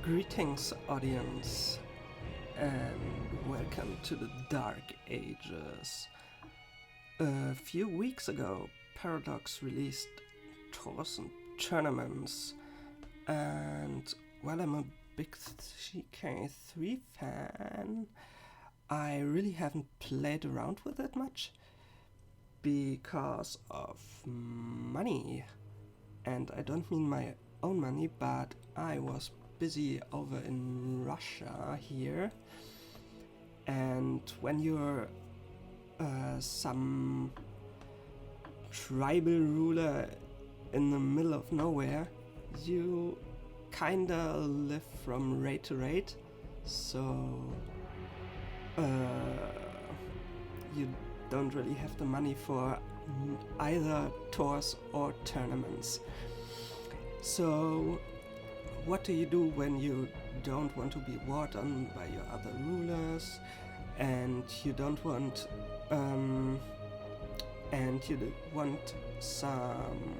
Greetings, audience, and welcome to the Dark Ages. A few weeks ago, Paradox released tours and tournaments, and while I'm a big CK3 fan, I really haven't played around with it much because of money. And I don't mean my own money, but I was busy over in Russia here, and when you're some tribal ruler in the middle of nowhere, you kinda live from raid to raid, so you don't really have the money for either tours or tournaments. So what do you do when you don't want to be warred on by your other rulers, and you don't want some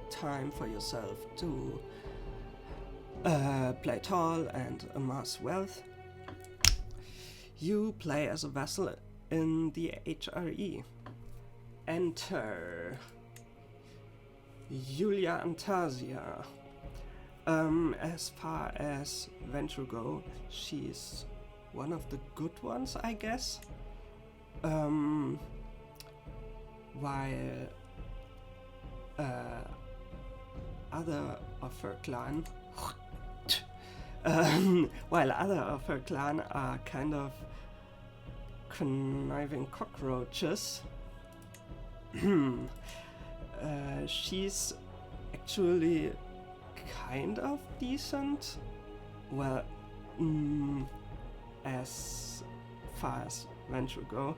time for yourself to play tall and amass wealth? You play as a vassal in the HRE. Enter Yulia Antasia. As far as Venture go, she's one of the good ones, I guess. While other of her clan are kind of conniving cockroaches. She's actually kind of decent. Well, as far as Venture go,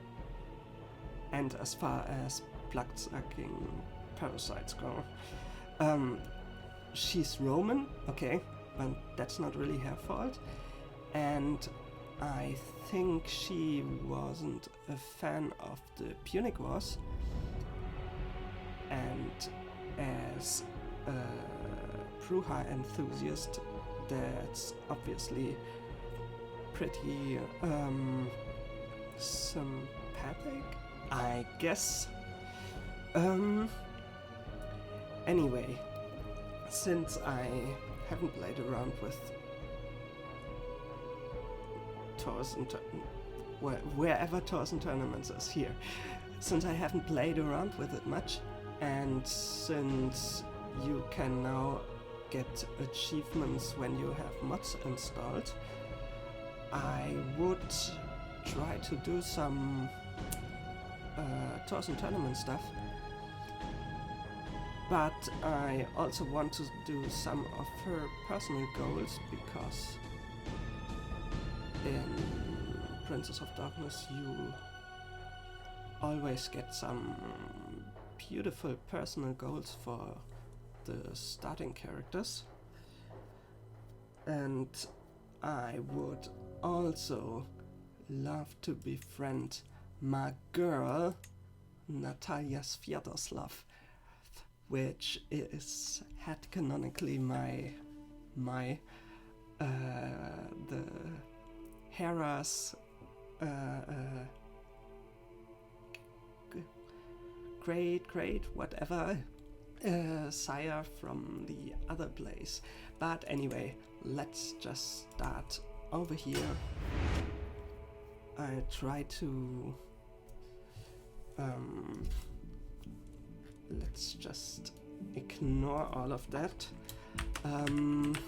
and as far as blood-sucking parasites go. She's Roman, okay, but that's not really her fault. And I think she wasn't a fan of the Punic Wars. And as a Bruja enthusiast, that's obviously pretty sympathetic, I guess. Anyway, since I haven't played around with tours and wherever tours and tournaments is here, since I haven't played around with it much, and since you can now get achievements when you have mods installed, I would try to do some tours and tournament stuff. But I also want to do some of her personal goals, because in Princess of Darkness you always get some beautiful personal goals for the starting characters. And I would also love to befriend my girl Natalia Sviatoslav, which is headcanonically the Hera's great whatever sire from the other place. But anyway, let's just start over here. I try to let's just ignore all of that. And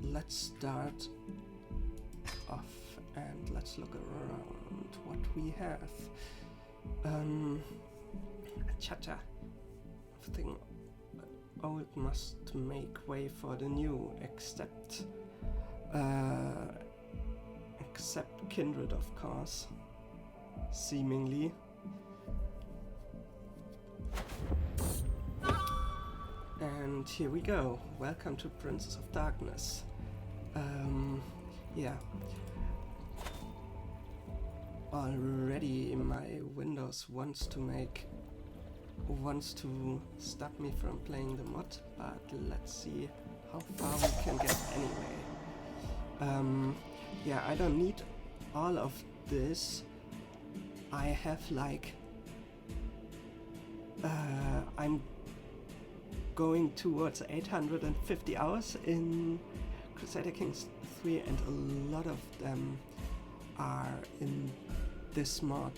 let's start off and let's look around what we have. Chatter. Everything old must make way for the new, except Kindred, of course, seemingly. And here we go. Welcome to Princess of Darkness. Yeah. Already my Windows wants to stop me from playing the mod, but let's see how far we can get anyway. Yeah, I don't need all of this. I have like I'm going towards 850 hours in Crusader Kings 3, and a lot of them are in this mod.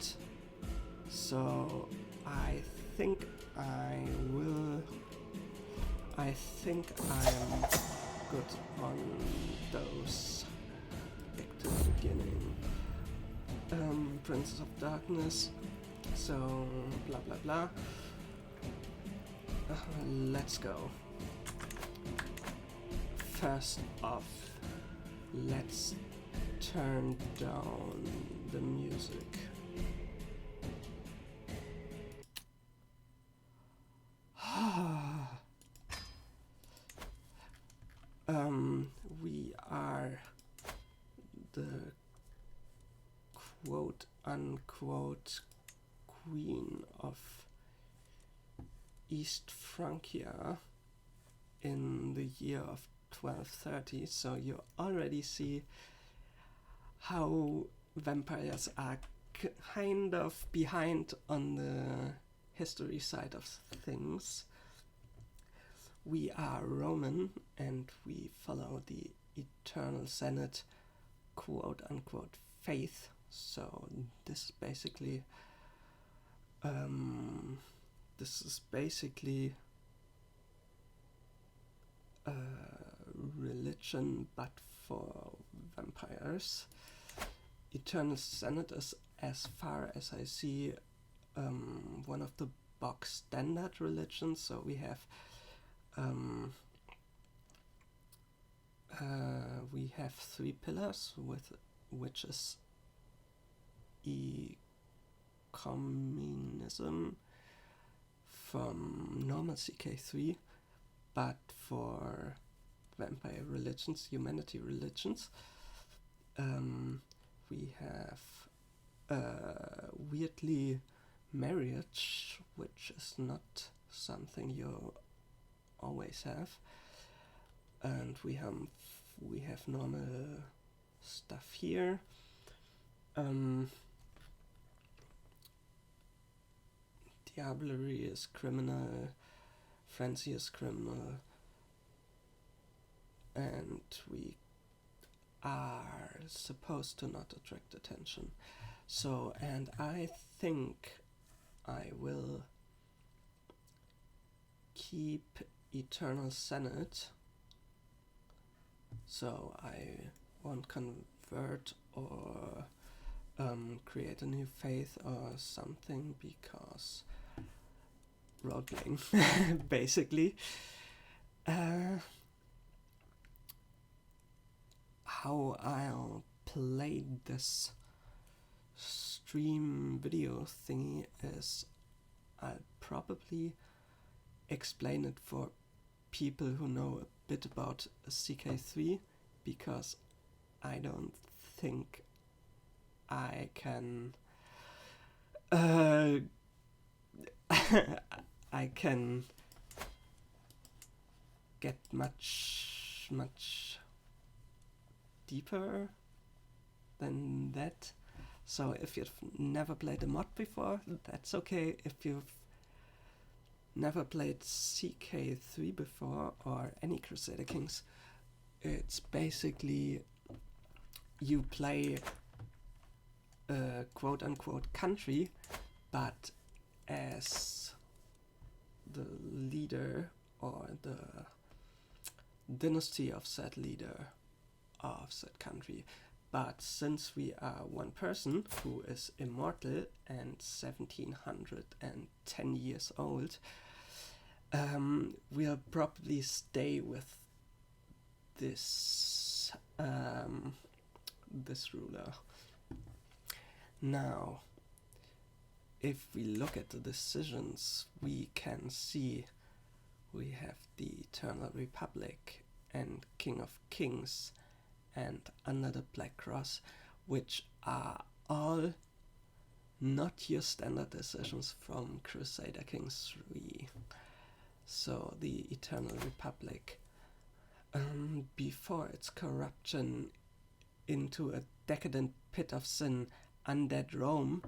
So I think I'm good on those. Back to the beginning. Princess of Darkness. So blah blah blah. Let's go. First off, let's turn down the music. We are the quote-unquote queen of East Francia in the year of 1230, so you already see how vampires are kind of behind on the history side of things. We are Roman and we follow the Eternal Senate quote-unquote faith, so this is basically religion but for vampires. Eternal Senate is, as far as I see, one of the box standard religions. So we have 3 pillars, with which is communism from normal CK3, but for vampire religions, humanity religions, we have weirdly marriage, which is not something you always have, and we have normal stuff here. Diablerie is criminal, frenzy is criminal, and we are supposed to not attract attention. So, and I think I will keep Eternal Senate, so I won't convert or create a new faith or something, because roleplaying basically. How I'll play this stream video thingy is I'll probably explain it for people who know a bit about CK3, because I don't think I can I can get much deeper than that. So if you've never played a mod before, that's okay. If you've never played CK3 before or any Crusader Kings, it's basically you play a quote-unquote country, but as the leader or the dynasty of said leader of said country. But since we are one person who is immortal and 1710 years old, we'll probably stay with this this ruler. Now, if we look at the decisions, we can see we have the Eternal Republic and King of Kings and Under the Black Cross, which are all not your standard decisions from Crusader Kings 3. So the Eternal Republic, before its corruption into a decadent pit of sin, undead Rome,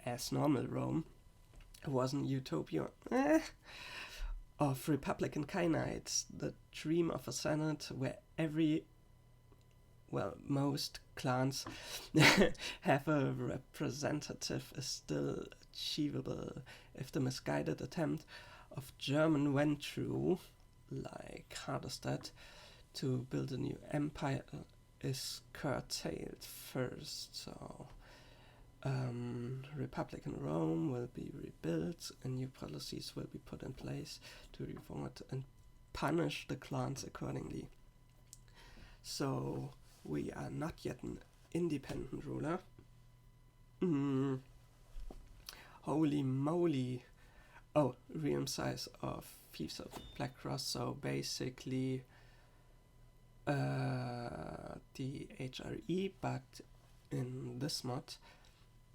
as normal Rome, was an utopia of Republican Kynites, the dream of a Senate where most clans have a representative is still achievable if the misguided attempt of German Ventru, like Hardestedt, to build a new empire is curtailed first. So Republican Rome will be rebuilt and new policies will be put in place to reward and punish the clans accordingly. So we are not yet an independent ruler. Holy moly. Oh, realm size of Thieves of the Black Cross, so basically the HRE, but in this mod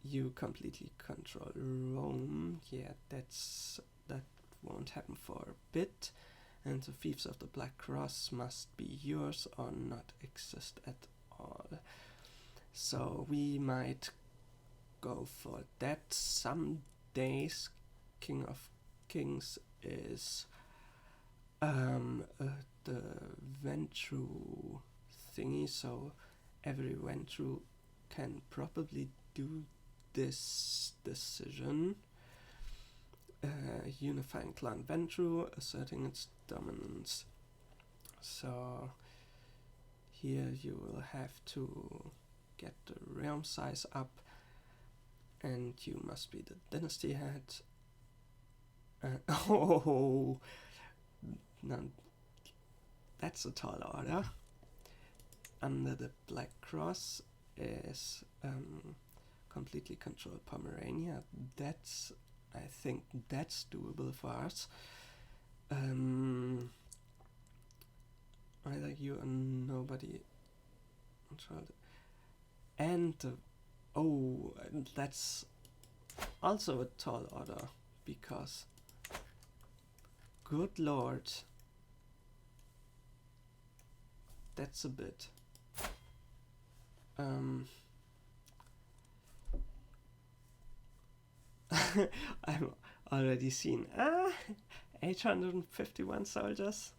you completely control Rome. Yeah, that won't happen for a bit, and the Thieves of the Black Cross must be yours or not exist at all. So we might go for that. Some days King of Kings is the Ventru thingy, so every Ventru can probably do this decision. Unifying Clan Ventru, asserting its dominance. So here you will have to get the realm size up, and you must be the dynasty head. Oh, no, that's a tall order. Under the Black Cross is completely control Pomerania. I think that's doable for us. Either you or nobody controlled. And that's also a tall order, because good lord, that's a bit. I'm already seen 851 soldiers,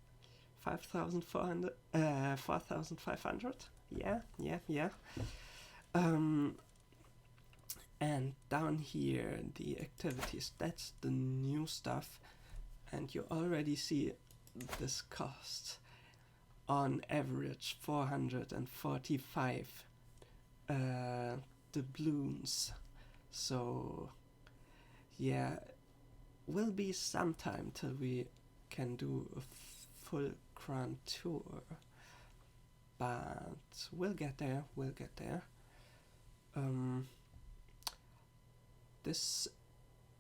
5,400, 4,500. Yeah. And down here, the activities, that's the new stuff, and you already see this cost on average 445 doubloons. So yeah, will be some time till we can do a full Grand Tour, but we'll get there. This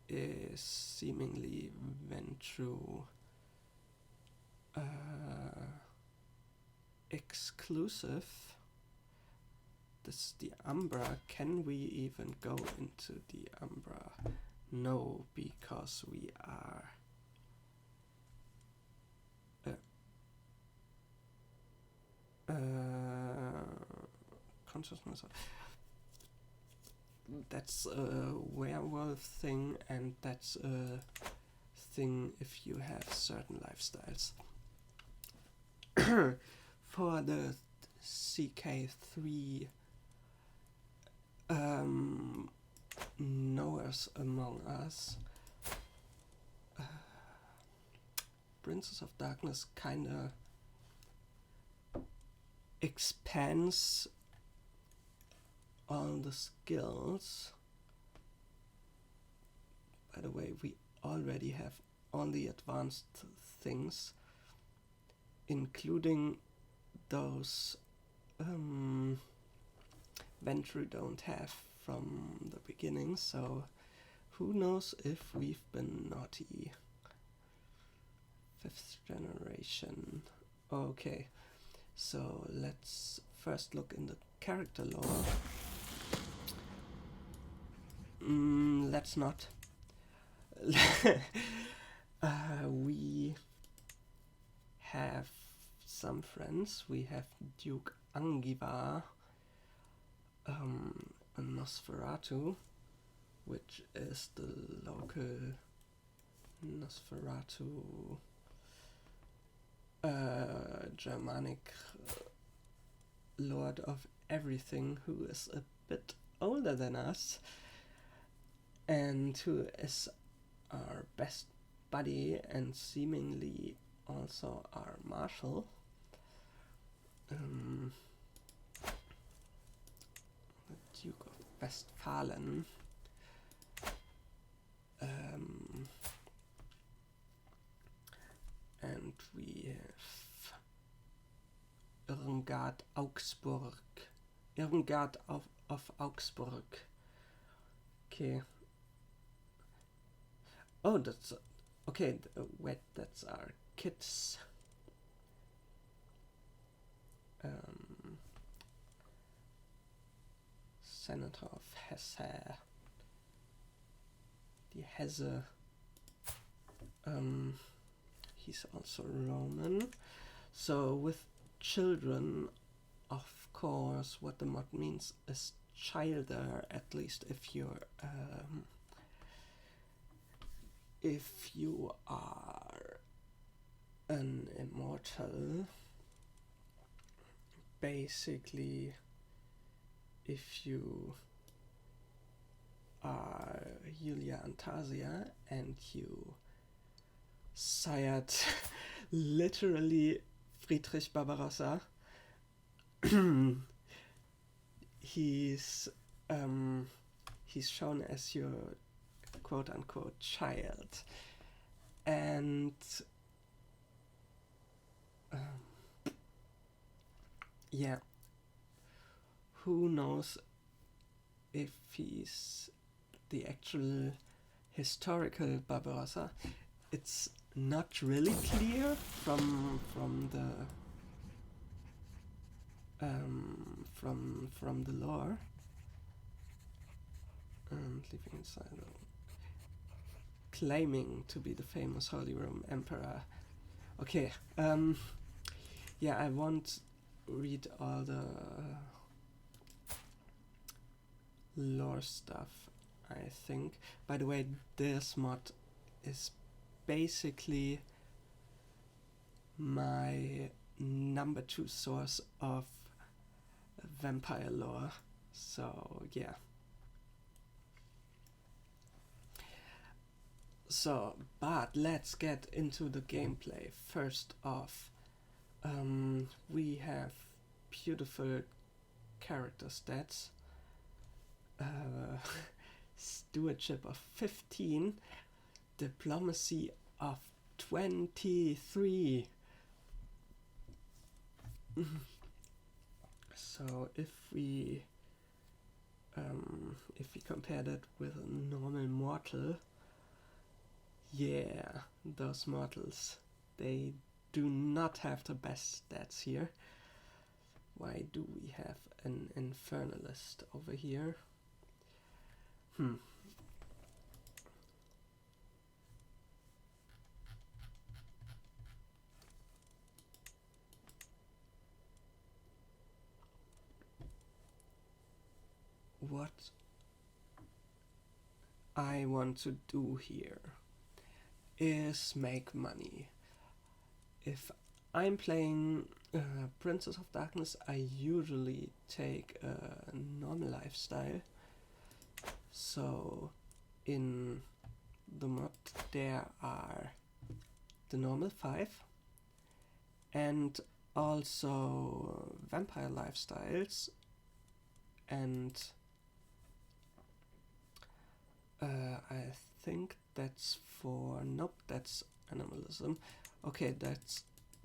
is seemingly Ventru exclusive. This is the Umbra. Can we even go into the Umbra? No, because we are consciousness. That's a werewolf thing, and that's a thing if you have certain lifestyles. For the CK3 knowers among us, Princess of Darkness kinda expands all the skills. By the way, we already have all the advanced things, including those Ventru don't have from the beginning, so who knows if we've been naughty. 5th generation. Okay, so let's first look in the character lore. let's not. We have some friends. We have Duke Angivar, a Nosferatu, which is the local Nosferatu Germanic lord of everything, who is a bit older than us and who is our best buddy and seemingly also our marshal. The Duke of Westphalen. And we have Irmgard Augsburg. Irmgard of Augsburg. Okay. Oh, that's okay. Wait, that's our kids. Senator of Hesse. The Hesse. He's also Roman. So with children, of course, what the mod means is childer, at least if you are an immortal. Basically, if you are Julia Antasia and you sired literally Friedrich Barbarossa, he's shown as your quote-unquote child, and yeah, who knows if he's the actual historical Barbarossa. It's not really clear from the lore. And living inside, claiming to be the famous Holy Roman Emperor. Okay, yeah, I won't read all the lore stuff, I think. By the way, this mod is basically my number 2 source of vampire lore, so yeah. So, but let's get into the gameplay. First off, we have beautiful character stats. Stewardship of 15, diplomacy of 23. So if we compare that with a normal mortal, yeah, those mortals, they do not have the best stats here. Why do we have an infernalist over here? What I want to do here is make money. If I'm playing Princess of Darkness, I usually take a normal lifestyle. So in the mod there are the normal 5 and also vampire lifestyles, and I think that's for, nope, that's animalism. Okay,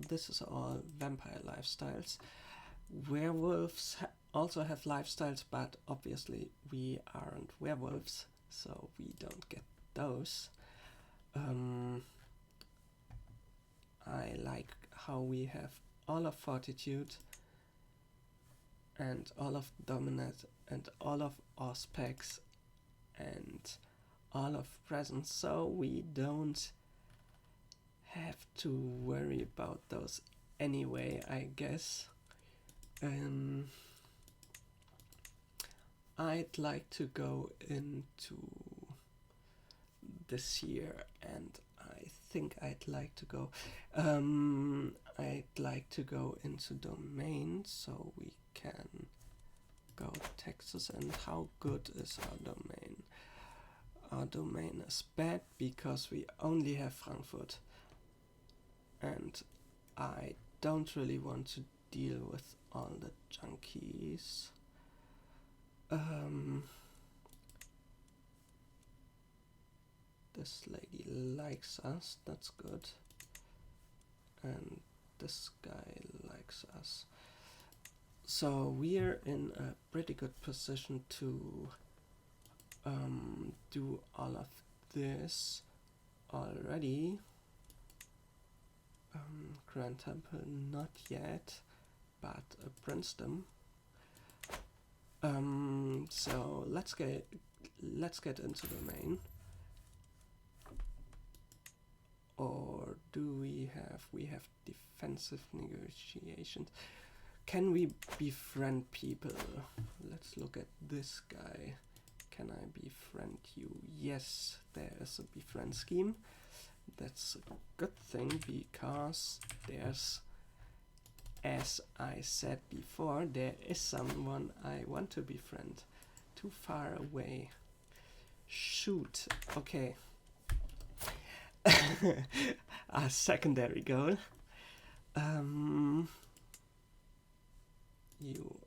this is all vampire lifestyles. Werewolves also have lifestyles, but obviously we aren't werewolves, so we don't get those. I like how we have all of Fortitude and all of Dominate and all of Auspex and all of presents, so we don't have to worry about those anyway, I guess. I'd like to go into this year, and I think I'd like to go into domain, so we can go Texas. And how good is our domain? Our domain is bad because we only have Frankfurt, and I don't really want to deal with all the junkies. This lady likes us, that's good. And this guy likes us. So we're in a pretty good position to do all of this already. Grand Temple, not yet, but Princeton. So let's get into the main. Or do we have defensive negotiations? Can we befriend people? Let's look at this guy. Can I befriend you? Yes, there is a befriend scheme. That's a good thing, because there's, as I said before, there is someone I want to befriend. Too far away. Shoot. Okay. A secondary goal. You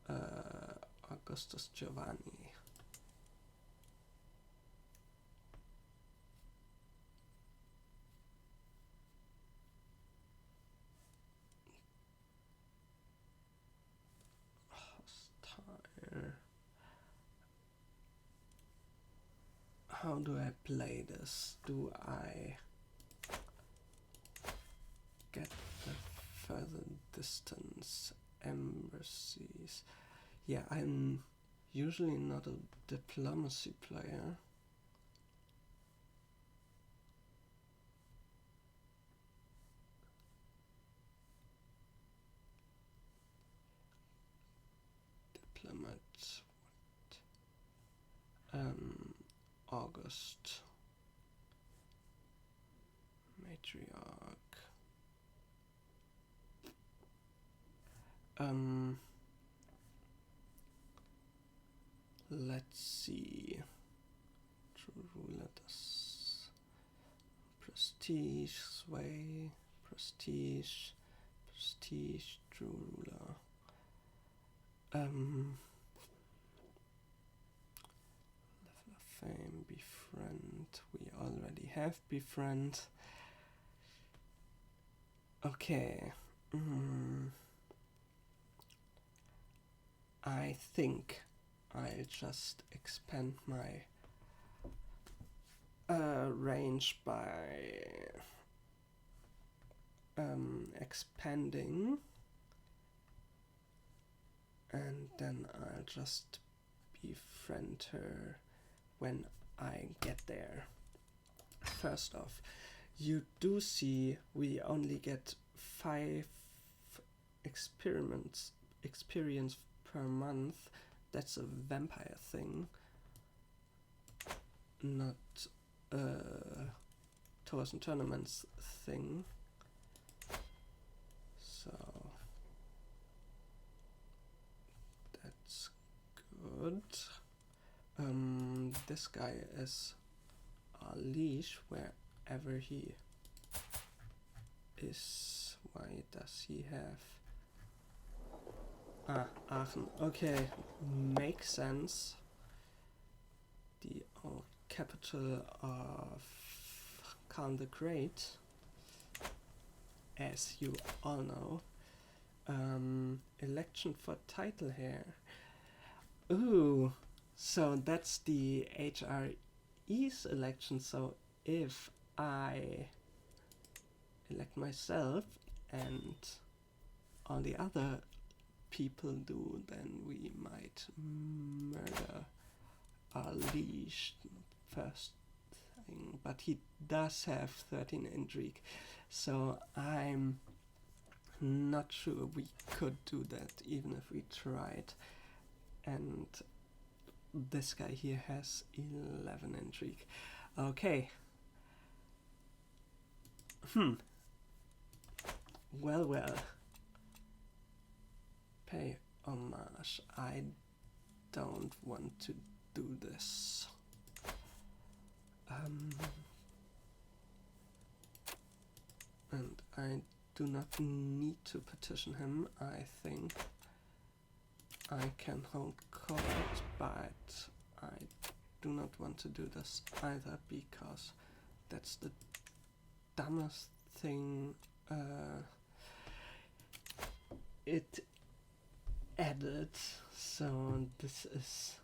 are Augustus Giovanni. How do I play this? Do I get the further distance embassies? Yeah, I'm usually not a diplomacy player. Diplomat. August. Matriarch. Let's see. True ruler does prestige, sway, prestige, true ruler. Level of fame, befriend. We already have befriend. Okay. I think I'll just expand my range by expanding, and then I'll just befriend her when I get there. First off, you do see we only get 5 experience per month. That's a vampire thing, not a tours and tournaments thing. So that's good. This guy is a leash wherever he is. Why does he have Aachen? Okay, makes sense. The old capital of Karl the Great, as you all know. Election for title here. Ooh, so that's the HRE's election. So if I elect myself and all the other people do, then we might murder our liege first thing. But he does have 13 intrigue, so I'm not sure we could do that even if we tried. And this guy here has 11 intrigue. Okay. Well. Pay homage. I don't want to do this. And I do not need to petition him. I think I can hold court, but I do not want to do this either because that's the dumbest thing it added. So this is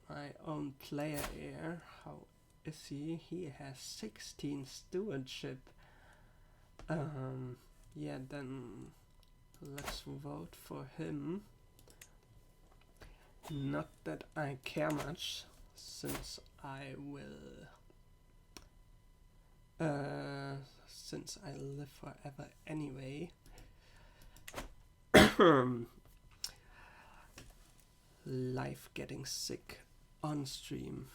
my own player here. How is he? He has 16 stewardship. Yeah, then let's vote for him. Not that I care much, since I will since I live forever anyway. Life getting sick on stream.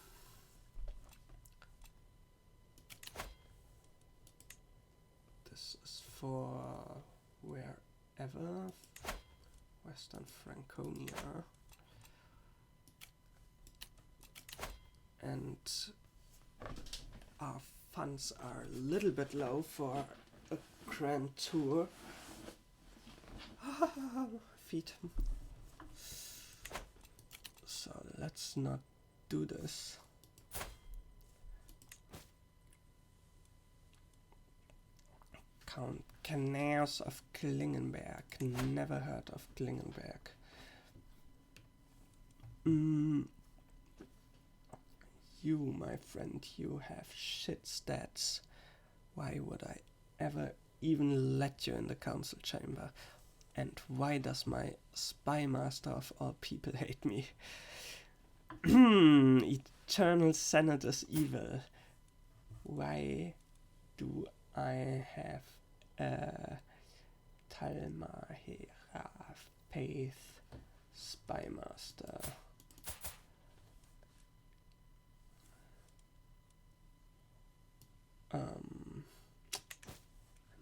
This is for wherever, Western Franconia. And our funds are a little bit low for a grand tour. Feet. So let's not do this. Count Canals of Klingenberg. Never heard of Klingenberg. You, my friend, you have shit stats. Why would I ever even let you in the council chamber? And why does my spy master of all people hate me? Eternal Senate is evil. Why do I have Talma Hera Faith spy master?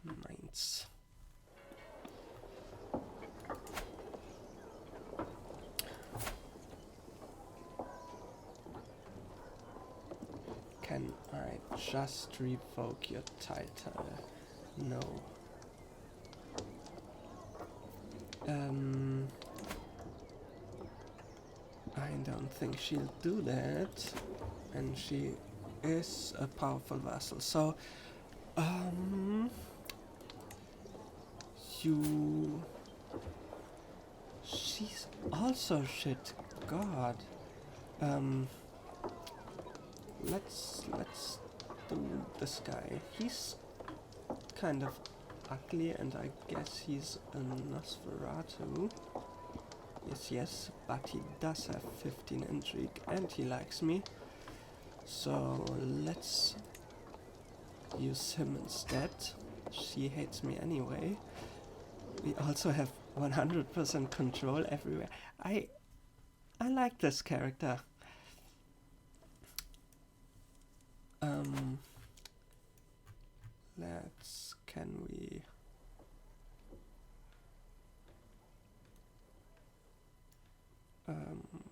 Mainz. Can I just revoke your title? No. I don't think she'll do that. And she is a powerful vassal. So, she's also shit. God. Let's do this guy. He's kind of ugly, and I guess he's a Nosferatu. Yes, but he does have 15 intrigue, and he likes me. So let's use him instead. She hates me anyway. We also have 100% control everywhere. I like this character. Can we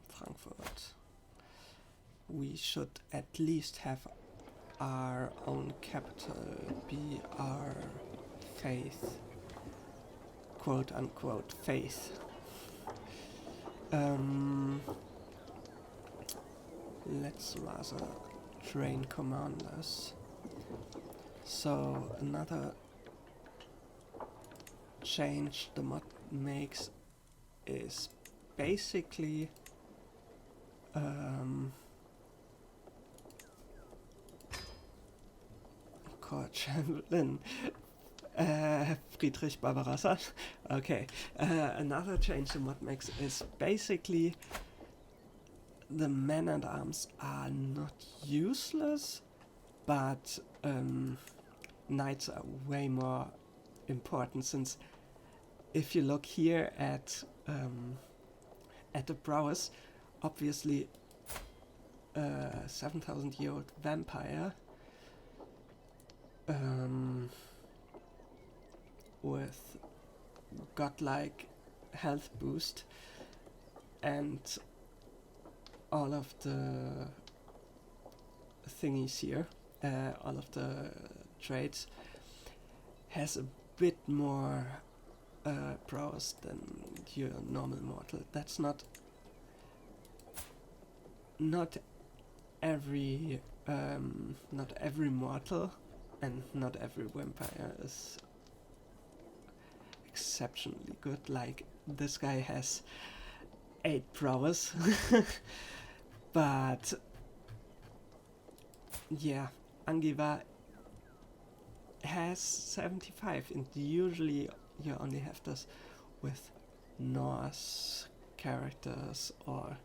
Frankfurt. We should at least have our own capital be our faith, quote unquote faith. Let's rather train commanders. So another change the mod makes is basically court chamberlain Friedrich Barbarossa. Okay. Another change in what makes is basically the men-at-arms are not useless, but knights are way more important, since if you look here at the prowess, obviously 7,000-year-old vampire with godlike health boost and all of the thingies here, all of the traits, has a bit more prowess than your normal mortal. That's not every mortal and not every vampire is exceptionally good. Like, this guy has 8 prowess. But yeah, Angiva has 75, and usually you only have this with Norse characters or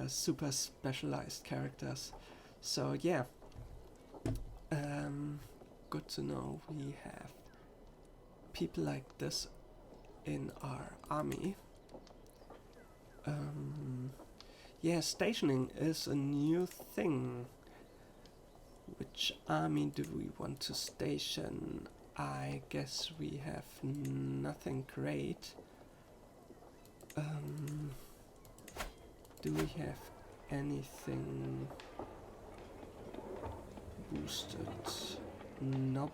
super specialized characters. So yeah, good to know we have people like this in our army. Yeah, stationing is a new thing. Which army do we want to station? I guess we have nothing great. Do we have anything boosted? Nope.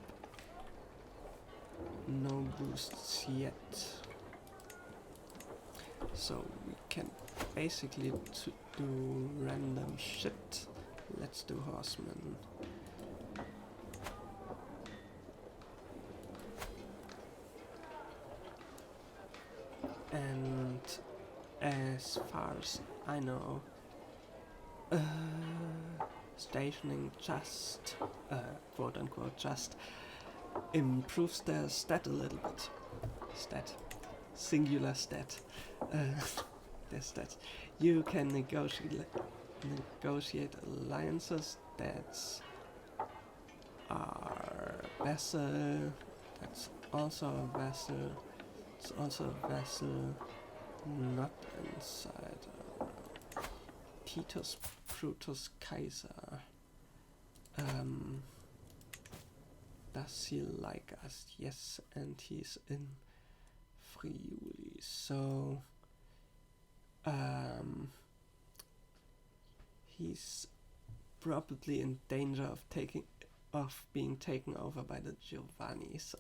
No boosts yet. So we can basically do random shit. Let's do horsemen. And as far as I know, stationing just, quote unquote, just improves their stat a little bit. Stat. Singular stat. Their stats. You can negotiate alliances that are vassal. That's also a vassal. It's also a vassal. Not inside. Titus Brutus Kaiser. Does he like us? Yes, and he's in Friuli. So he's probably in danger of being taken over by the Giovannis,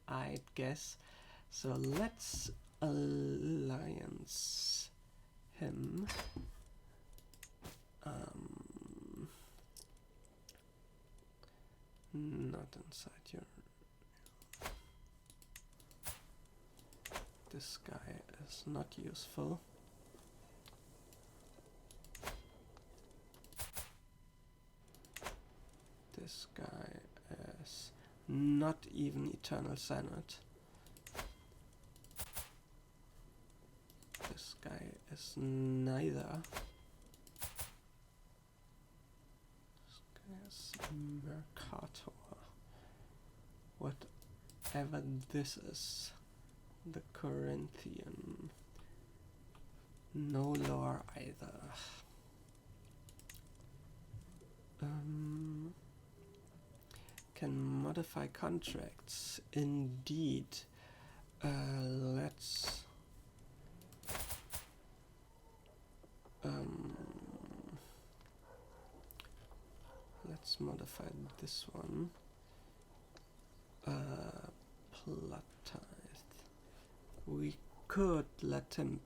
I'd guess. So let's alliance him. Not inside your... This guy is not useful. This guy is not even Eternal Senate. This guy is neither. This guy is Mercator. Whatever this is. The Corinthian. No lore either. Can modify contracts. Indeed. Let's modify this one. Plot tithe. We could let him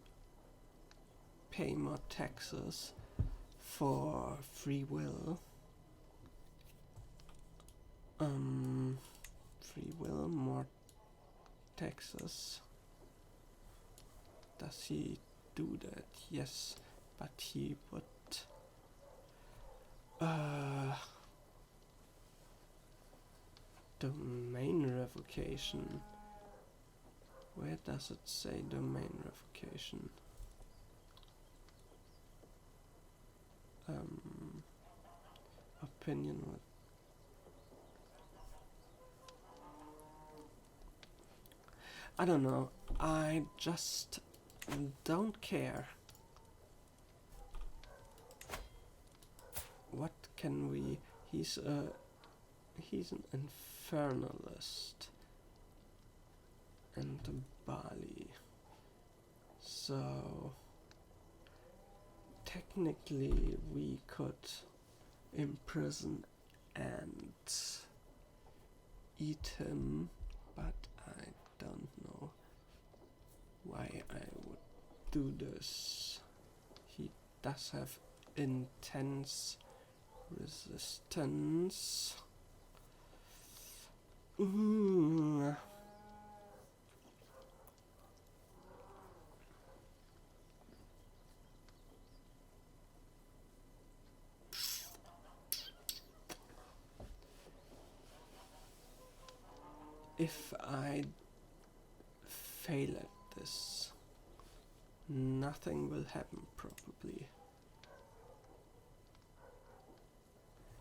pay more taxes for free will. Free will, more taxes. Does he do that? Yes, but he would. Domain revocation. Where does it say domain revocation? Opinion with... I don't know. I just don't care. What can we... He's an infernalist. And a Bali. So technically we could imprison and eat him, but I don't know why I would do this. He does have intense resistance. If I fail at this, nothing will happen probably.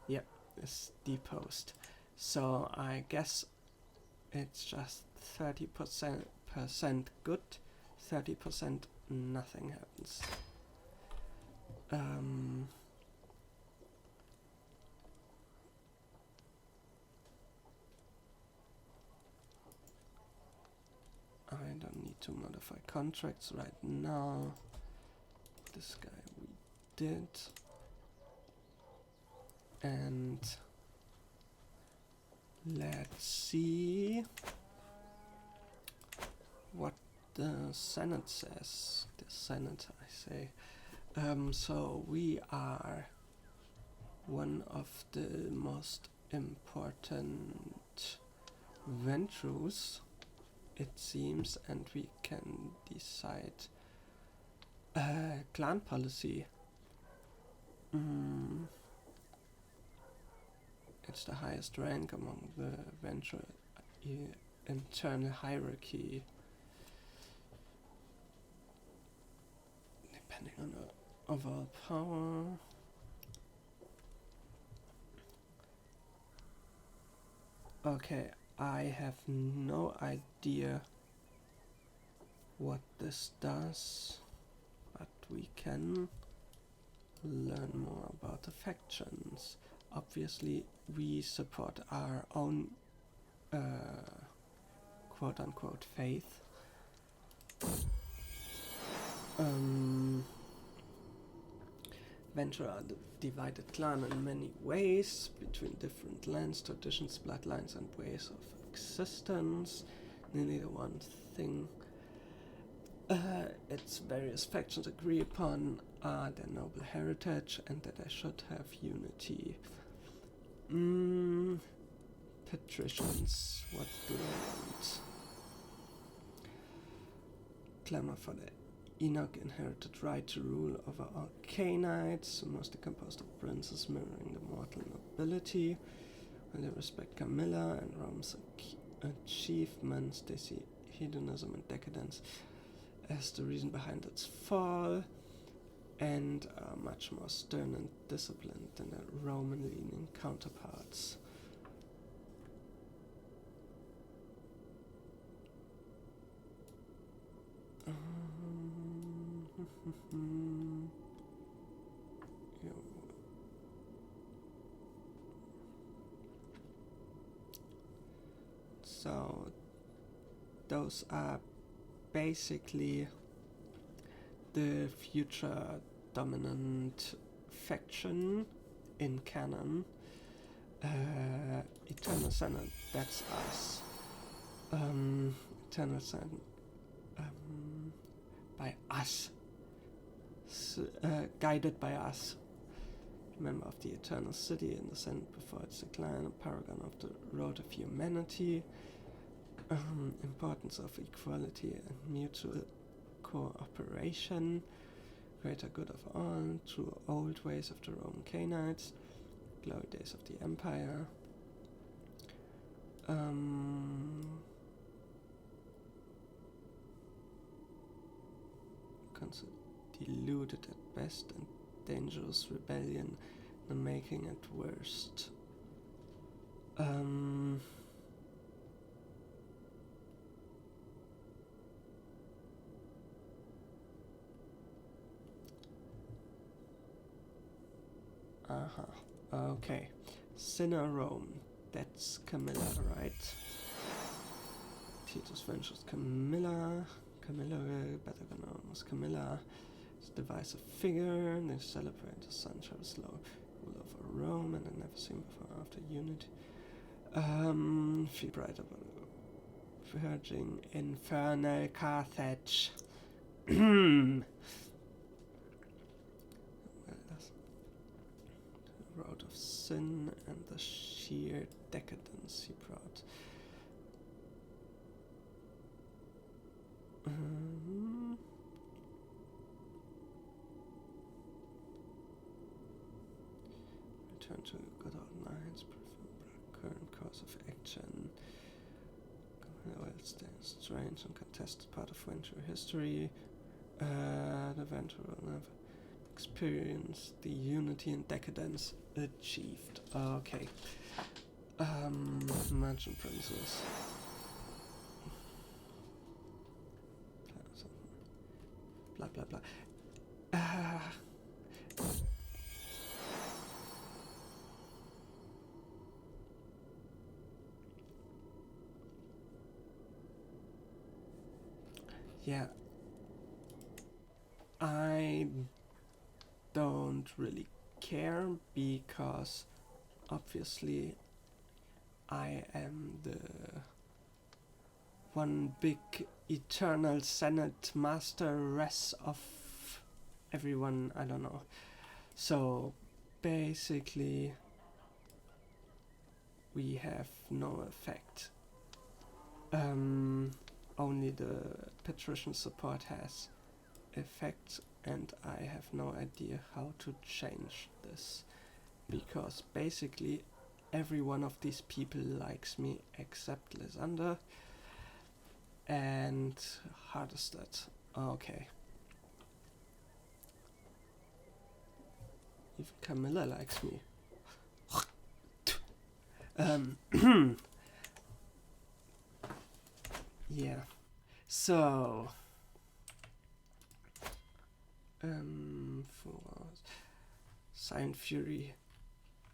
Yep, it's deposed. So I guess it's just 30% good, 30% nothing happens. I don't need to modify contracts right now. This guy we did. And let's see what the Senate says. The Senate, I say. So we are one of the most important ventures, it seems, and we can decide clan policy. It's the highest rank among the venture internal hierarchy, depending on the overall power. Okay, I have no idea what this does, but we can learn more about the factions. Obviously, we support our own quote-unquote faith. Venture are the divided clan in many ways, between different lands, traditions, bloodlines, and ways of existence. Nearly the one thing its various factions agree upon are their noble heritage and that they should have unity. Patricians, what do they want? Clamor for the Enoch inherited right to rule over all Canaanites, mostly composed of princes mirroring the mortal nobility. While they respect Camilla and Rome's achievements, they see hedonism and decadence as the reason behind its fall, and are much more stern and disciplined than their Roman-leaning counterparts. So those are basically the future dominant faction in canon. Eternal Senate, that's us. Eternal Senate, by us. Guided by us. Member of the Eternal City in the Senate before its decline, a paragon of the road of humanity. Importance of equality and mutual cooperation. Greater good of all, true old ways of the Roman Canaanites, glory days of the Empire. Deluded at best and dangerous rebellion, the making at worst. Okay. Sinner Rome. That's Camilla, right? Titus ventures Camilla. Camilla, better known as Camilla. It's a divisive figure. They celebrate the son Charles Low, rule over Rome, and I never seen before after unity. Feel brighter, verging infernal Carthage. The road of sin and the sheer decadence he brought. Return to good old nights, current course of action. Well, stands strange and contested part of Venture history. The Venture will never experience the unity and decadence achieved. Okay. Merchant Princess. Blah blah blah. Yeah. I don't really care because obviously I am the one big eternal Senate master race of everyone, I don't know. So basically we have no effect. Only the patrician support has effect, and I have no idea how to change this, because basically every one of these people likes me except Lysander and Hardestead. Okay. Even Camilla likes me. Yeah. So for Silent Fury,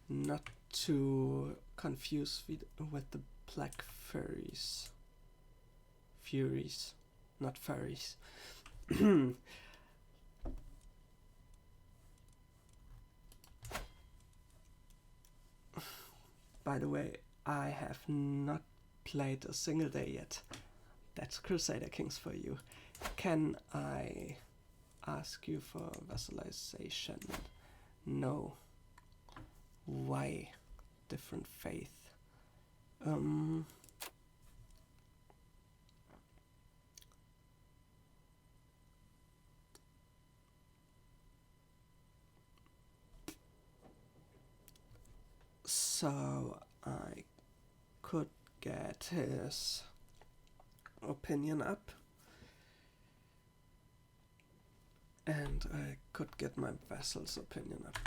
not to confuse with the Black Furies. Furies, not furries. By the way, I have not played a single day yet. That's Crusader Kings for you. Can I ask you for vassalization? No. Why? Different faith. So I could get his opinion up, and I could get my vassal's opinion up.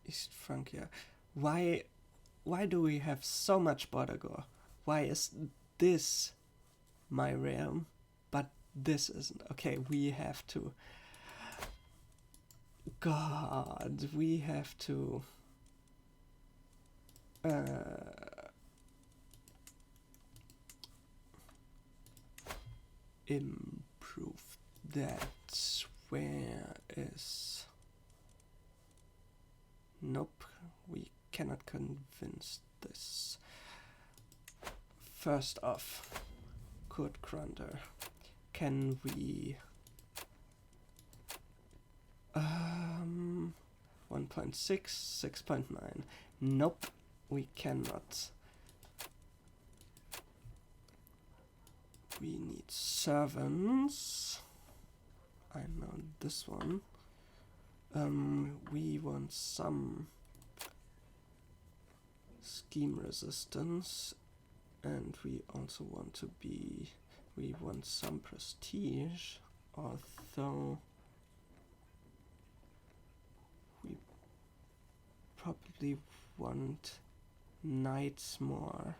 East Francia. Why do we have so much border gore? Why is this my realm, but this isn't? Okay, we have to. God, we have to. Improve that. Where is? Nope, we cannot convince this. First off, Kurt Grunder, can we 1.6, 6.9? Nope, we cannot. We need servants. I know this one. We want some scheme resistance, and we also want we want some prestige, although we probably want knights more.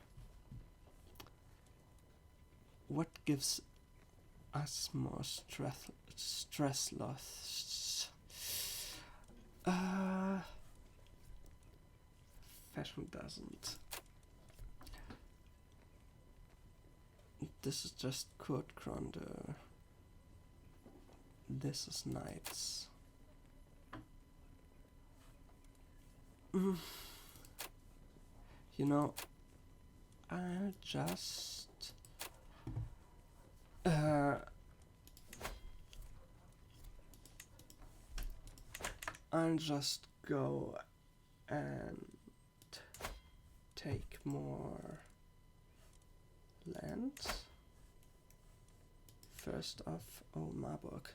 What gives us more stress loss? Fashion doesn't. This is just Kurt Kronder. This is knights. You know, I'll just go and take more land. First off, Marburg.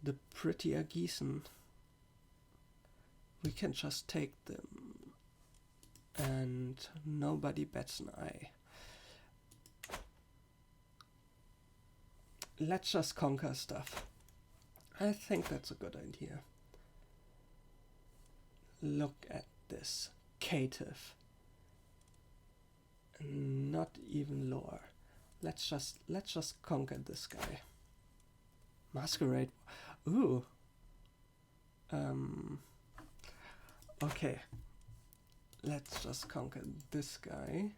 The prettier Gießen. We can just take them and nobody bats an eye. Let's just conquer stuff. I think that's a good idea. Look at this. Cative. Not even lore. Let's just conquer this guy. Masquerade. Ooh. Okay. Let's just conquer this guy.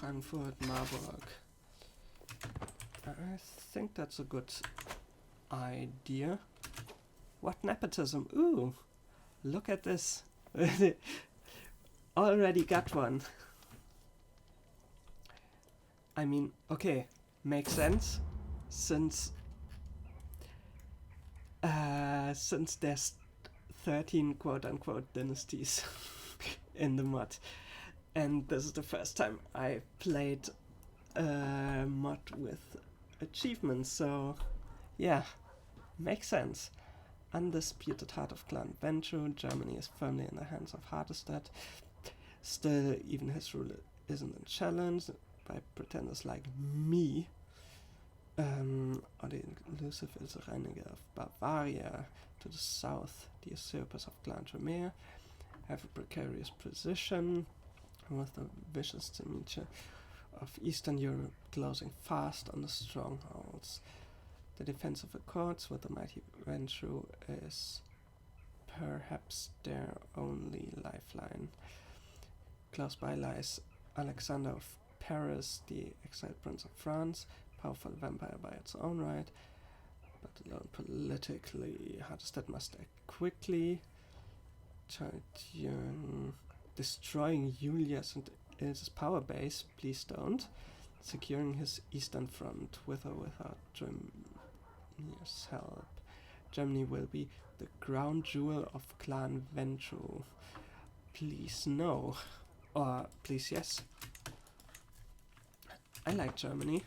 Frankfurt, Marburg. I think that's a good idea. What nepotism? Ooh, look at this. Already got one. I mean, okay, makes sense since there's 13 quote-unquote dynasties in the mod. And this is the first time I played a mod with achievements, so yeah, makes sense. Undisputed heart of Clan Venture, Germany is firmly in the hands of Hardestadt. Still, even his rule isn't challenged by pretenders like me. Or the elusive Ilse-Reiniger of Bavaria to the south, the usurpers of Clan Tremere have a precarious position, with the vicious Demeter of Eastern Europe closing fast on the strongholds. The defensive accords with the mighty Venture is perhaps their only lifeline. Close by lies Alexander of Paris, the exiled prince of France, powerful vampire by its own right, but alone politically. Hardestadt must act quickly. Destroying Julius and Ilse's power base, please don't. Securing his eastern front with or without Germany's help. Germany will be the crown jewel of Clan Venture. Please no. Or please yes. I like Germany.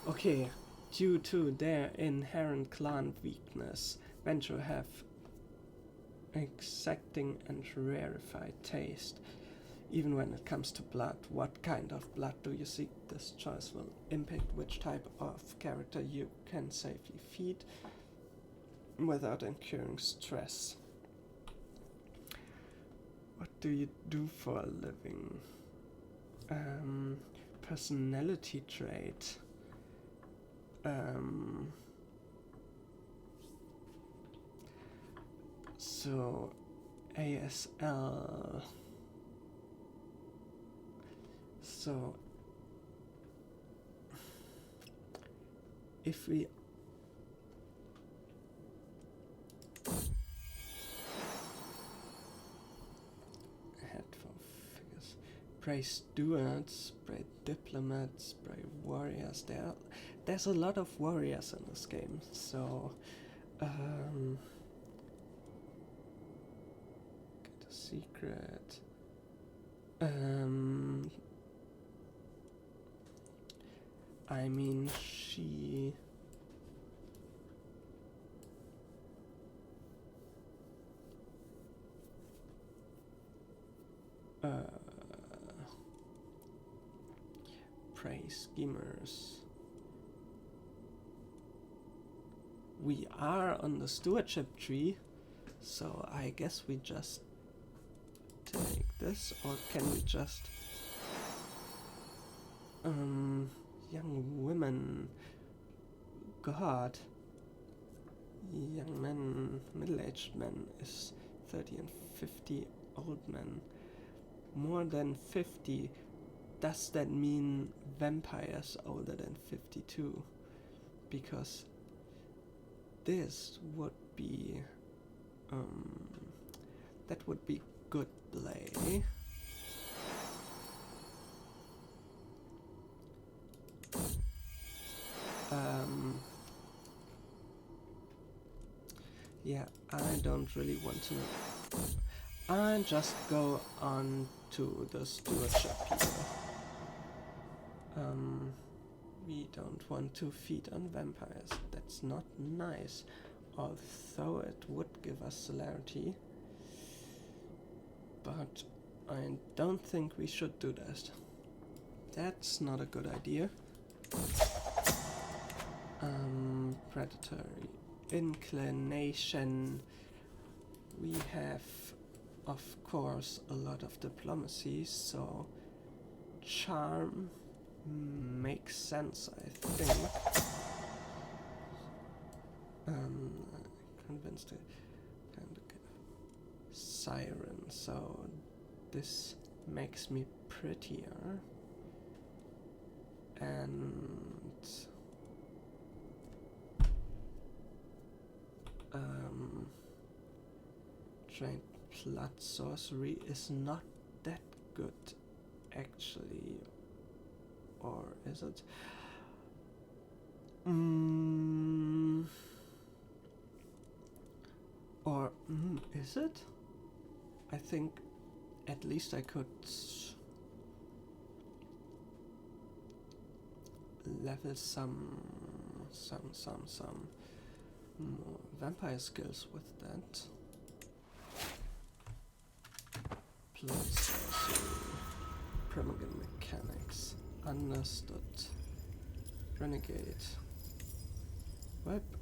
Okay, due to their inherent clan weakness, Venture have exacting and rarefied taste. Even when it comes to blood, what kind of blood do you seek? This choice will impact which type of character you can safely feed without incurring stress. What do you do for a living? Personality trait. So, ASL. So, if we brave stewards, brave diplomats, brave warriors. There's a lot of warriors in this game, so get a secret. I mean, she prey schemers. We are on the stewardship tree, so I guess we just take this, or can we just young women, god, young men, middle-aged men is 30 and 50, old men more than 50. Does that mean vampires older than 52? Because this would be that would be good play. Yeah, I don't really want to. I just go on to the stewardship people. We don't want to feed on vampires. That's not nice. Although it would give us celerity. But I don't think we should do that. That's not a good idea. Predatory inclination. We have, of course, a lot of diplomacy, so charm makes sense, I think. Convinced to kind of siren, so this makes me prettier. And trained blood sorcery is not that good, actually. Or is it? Or is it? I think at least I could level some more vampire skills with that. Blood sorcery, primogen mechanics, understood. Renegade, Whelp.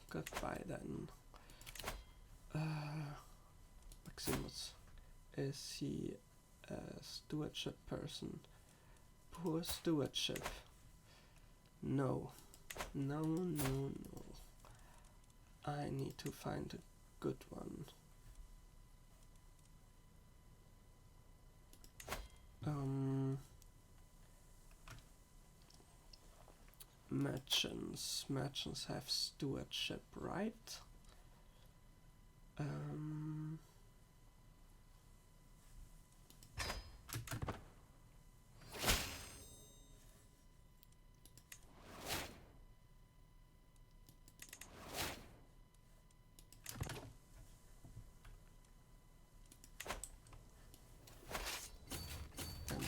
Goodbye then. Maximus, is he a stewardship person? Poor stewardship. No. No, no, no. I need to find a good one. Merchants have stewardship, right? And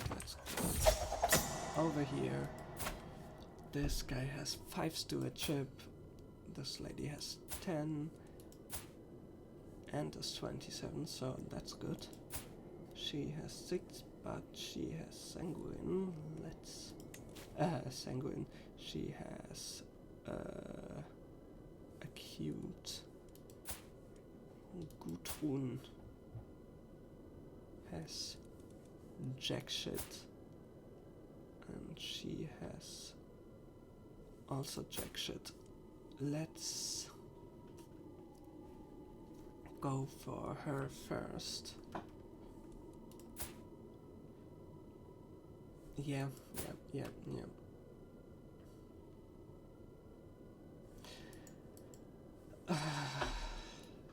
let's go over here. This guy has 5 stewardship, this lady has 10, and is 27, so that's good. She has 6, but she has sanguine. Let's... sanguine. She has acute. Gudrun has jack shit, and she has also jack shit. Let's go for her first. Yeah.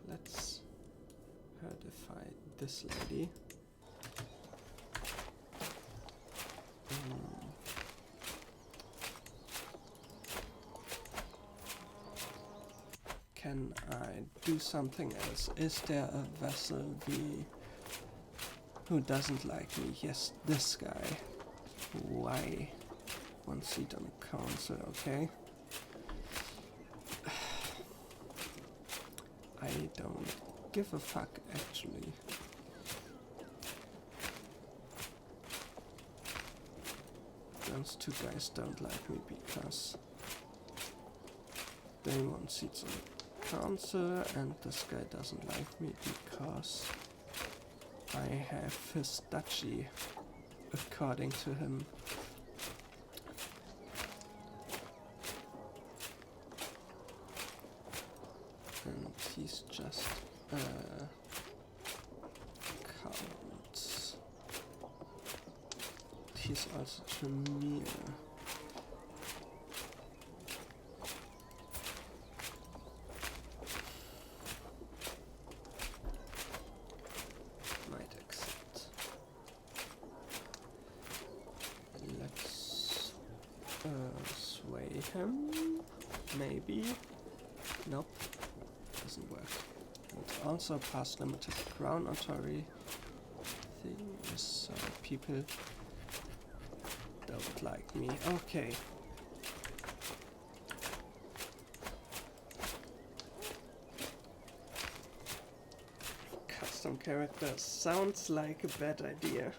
Let's her defy this lady. Can I do something else? Is there a vessel who doesn't like me? Yes, this guy. Why? 1 seat on the council, okay. I don't give a fuck, actually. Those two guys don't like me because they want seats on the council, and this guy doesn't like me because I have his duchy, according to him. And he's just a count. He's also Tremere. Might accept. Let's sway him. Maybe. Nope. Doesn't work. And also past limited crown authority thing, so people don't like me. Okay. Custom character sounds like a bad idea.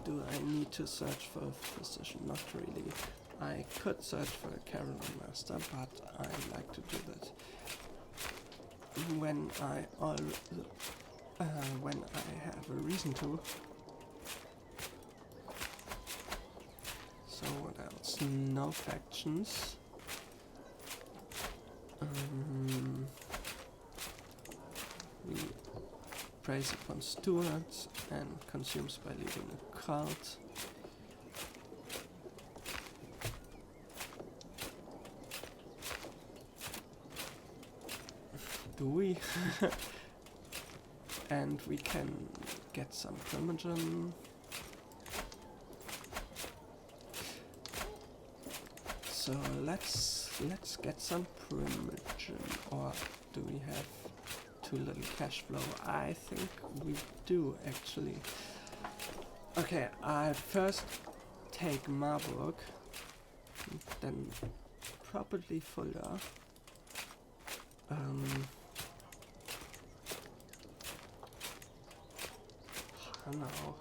Do I need to search for a physician? Not really. I could search for a Caroline Master, but I like to do that when I have a reason to. So what else? No factions. We preys upon stewards and consumes by leading a cult. Do we? And we can get some primogen. So let's get some primogen. Or do we have too little cash flow? I think we do actually. Okay, I first take Marburg, then probably Fulda. Hanau.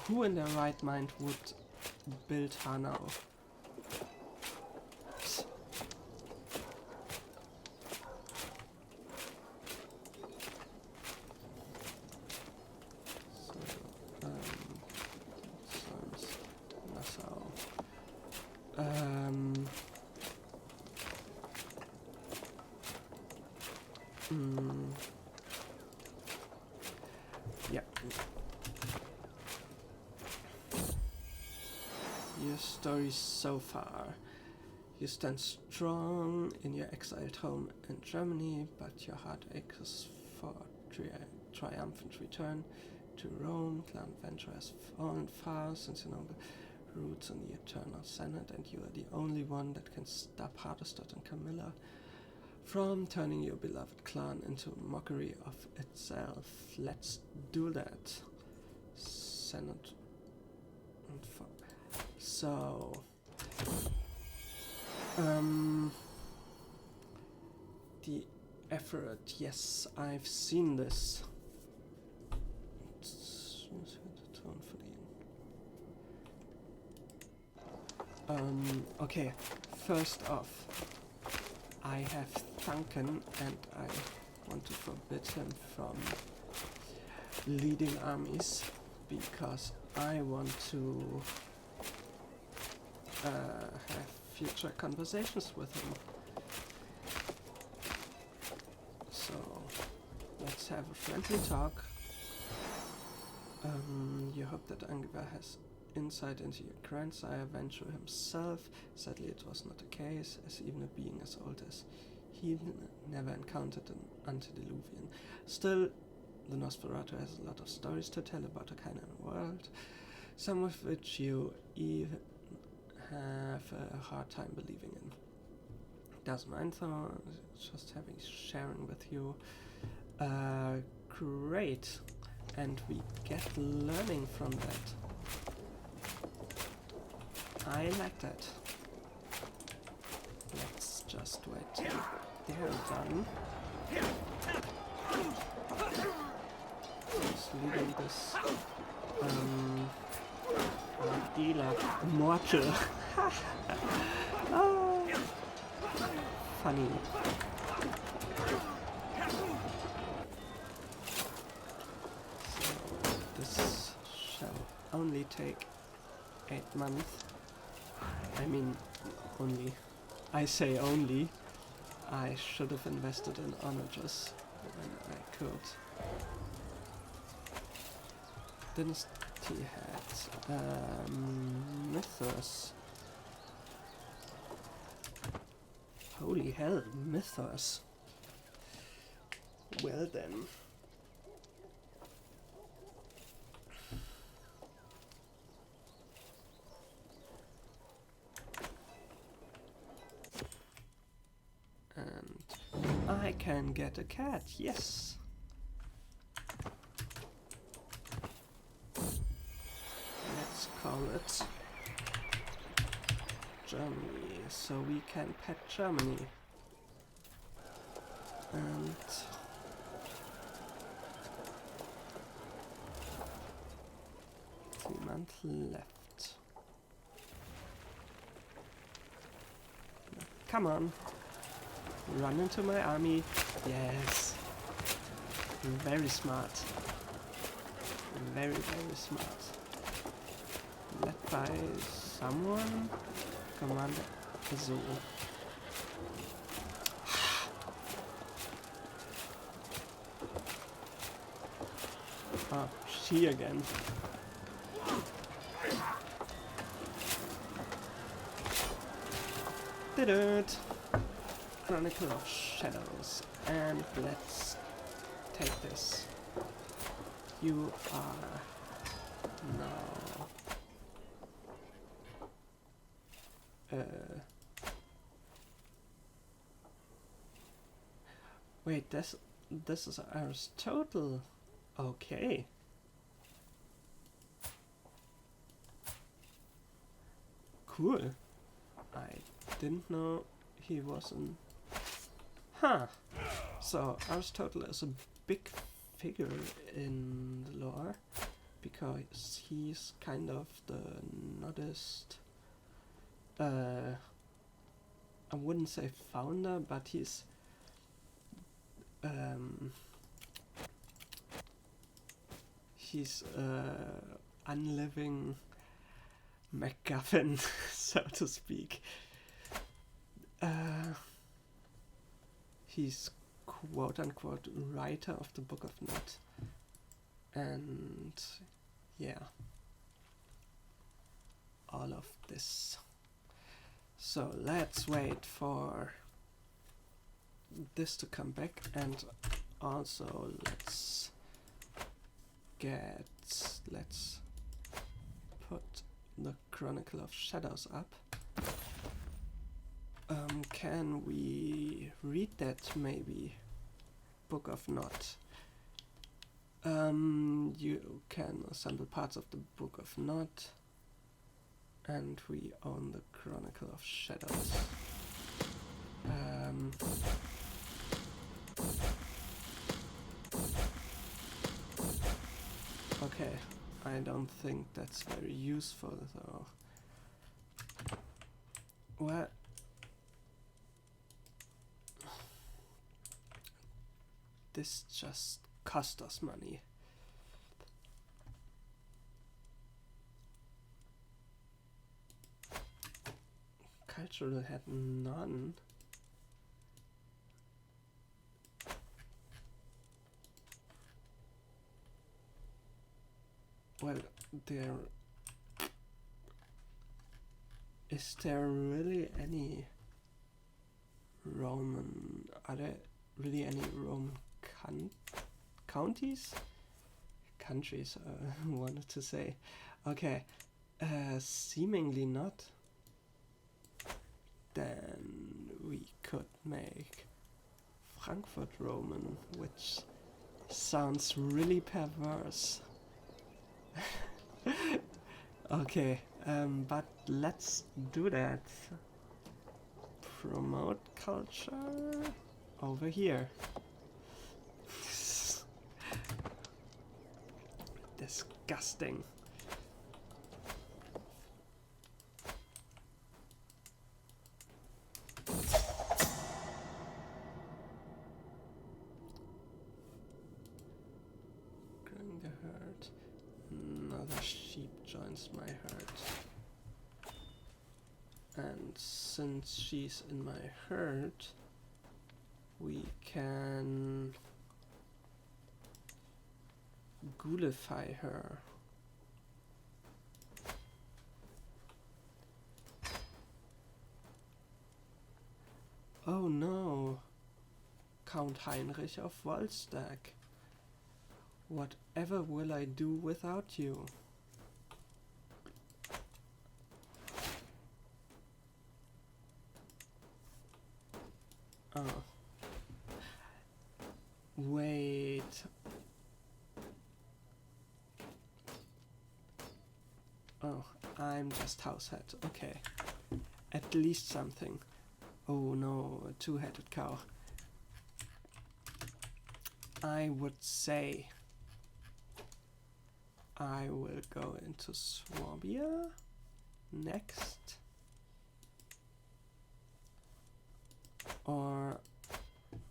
Who in their right mind would build Hanau? Yeah. Your story so far. You stand strong in your exiled home in Germany, but your heart aches for triumphant return to Rome. Clan Venture has fallen far since you know the roots in the Eternal Senate, and you are the only one that can stop Hardestad and Camilla from turning your beloved clan into a mockery of itself. Let's do that. Senate. So, the effort. Yes, I've seen this. Okay, first off, I have Duncan, and I want to forbid him from leading armies because I want to have future conversations with him. So let's have a friendly talk. You hope that Angeva has insight into your grandsire Venture himself. Sadly, it was not the case, as even a being as old as he never encountered an antediluvian. Still, the Nosferatu has a lot of stories to tell about the kind of world, some of which you even have a hard time believing in. Doesn't mind though, just having sharing with you. Great, and we get learning from that. I like that. Let's just wait till they're done. Just leaving this dealer mortal. Oh, funny. So this shall only take 8 months. I mean, only. I say only. I should have invested in onagers when I could. Dynasty hat. Mythos. Holy hell, mythos. Well then. And I can get a cat, yes. Let's call it Germany, so we can pet Germany. And 3 months left. Come on. Run into my army. Yes. Very smart. Very, very smart. Led by someone. Commander Azul. Oh, she again. Did it! Chronicle of Shadows, and let's take this. You are now wait, this is Aristotle. Okay. Cool. I didn't know he was an... Huh. So Aristotle is a big figure in the lore because he's kind of the noddest... I wouldn't say founder, but he's... he's unliving MacGuffin, so to speak. He's quote-unquote writer of the Book of Nod. And yeah, all of this. So let's wait for this to come back, and also let's put the Chronicle of Shadows up. Can we read that maybe? Book of Nod. You can assemble parts of the Book of Nod, and we own the Chronicle of Shadows. Okay, I don't think that's very useful though. Well, this just cost us money. Cultural had none. Well, they're Is there really any Roman? Are there really any Roman counties? Countries, wanted to say. Okay, seemingly not. Then we could make Frankfurt Roman, which sounds really perverse. Okay, but let's do that. Promote culture over here. Disgusting. Growing the herd. Another sheep joins my herd. And since she's in my herd, we can ghoulify her. Oh no, Count Heinrich of Wolstag. Whatever will I do without you? Oh. Wait. Oh, I'm just househead. Okay. At least something. Oh no, a two-headed cow. I would say I will go into Swabia next. Or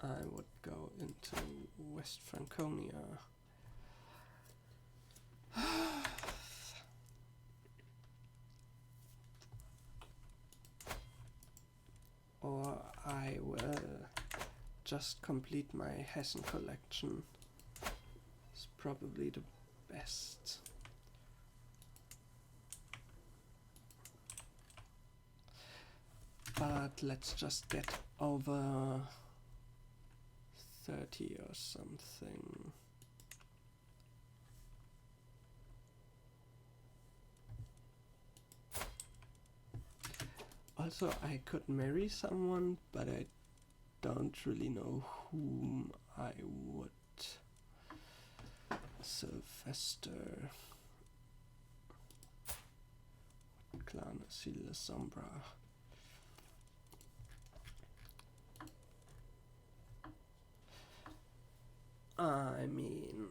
I would go into West Franconia. Or I will just complete my Hessen collection. It's probably the best. But let's just get over 30 or something. Also, I could marry someone, but I don't really know whom I would. Sylvester. Clan Asile Sombra. I mean,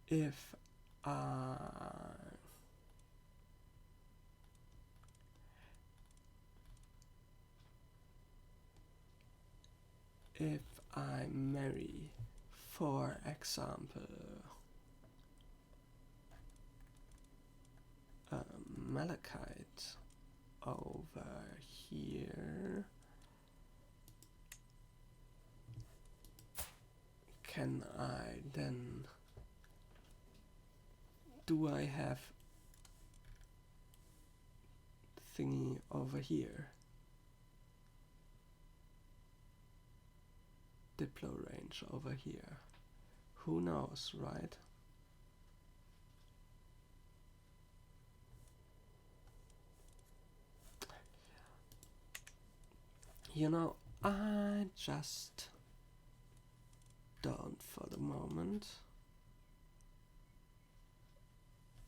if I marry, for example, Malachite over here, can I then, do I have thingy over here? Diplo range over here. Who knows, right? You know, I just don't for the moment.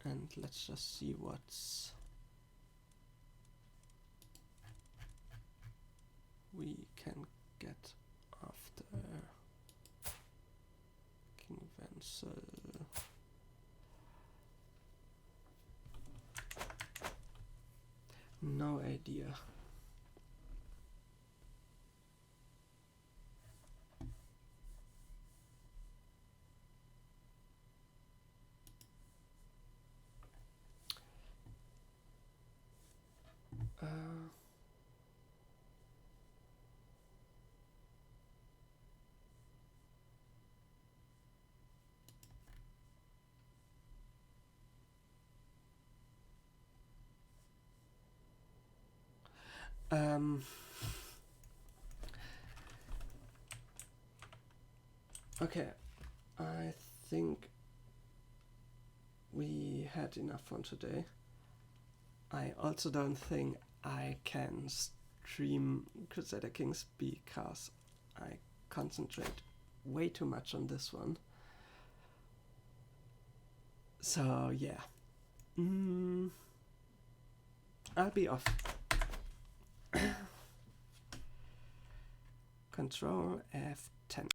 And let's just see what's we can get after King Wenzel. No idea. Okay, I think we had enough fun today. I also don't think I can stream Crusader Kings because I concentrate way too much on this one. So yeah, I'll be off. Control F10.